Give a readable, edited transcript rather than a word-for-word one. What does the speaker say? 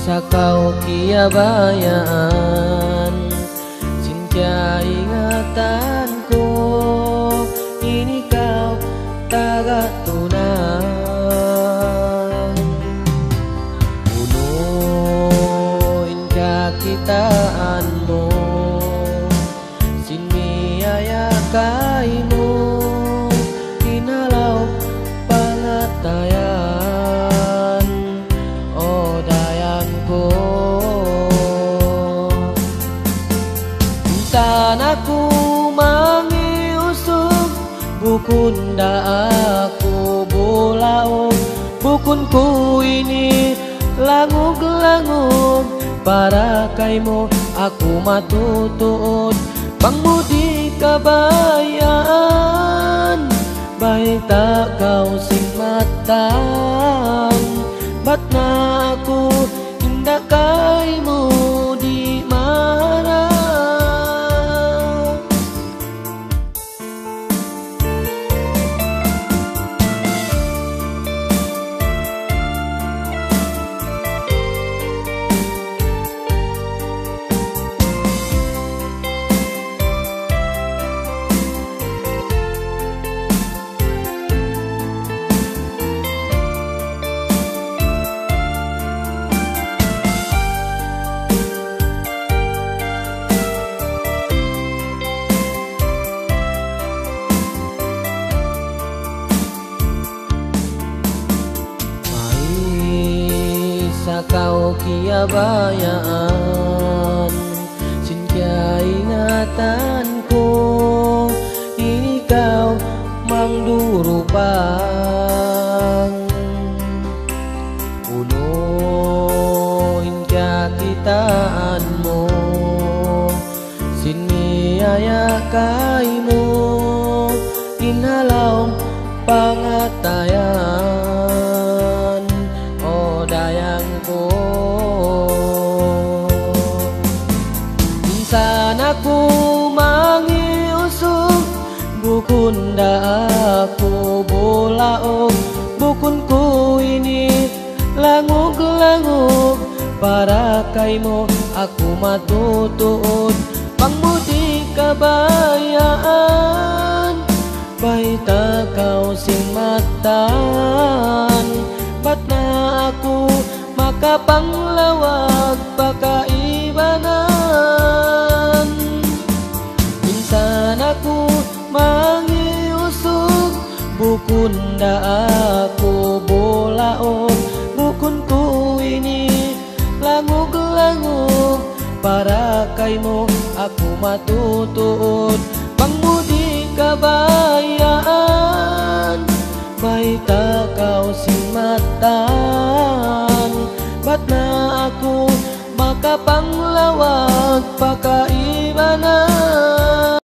sakau kia bayaan, sinja ingatanku, ini kau tagak tunang. Unuin kakitaanmu, sinmiaya kaimu, inalau pangatayan, oh dayanku. Insan aku mangiusuk, bukunda aku bulaung, bukunku ini langug-langug, para kaimu aku matutut, pangmudi kabayaan, baik tak kau sing matang, batna aku indah kaimu di mana. Sakau kia bayaan, sinja ingatanku, ini kau mangdurupang. Unuin kakitaanmu, sinmiaya kaimu, inhalau pangatayan, oh dayangku. Insan aku mangiusuk, bukunda aku bulaung, bukunku ini langug-langug, para kaimu aku matutut, pangmudi kabayaan, baik tak kau sing matan, batna aku maka panglawak pakaibanan. Insan aku mangiusuk, bukunda aku bulaung, bukunku ini langug-langug, para kaimu aku matutut, pangmudi kabayaan, baik tak kau sing matan, batna aku maka panglawak pakaibanan.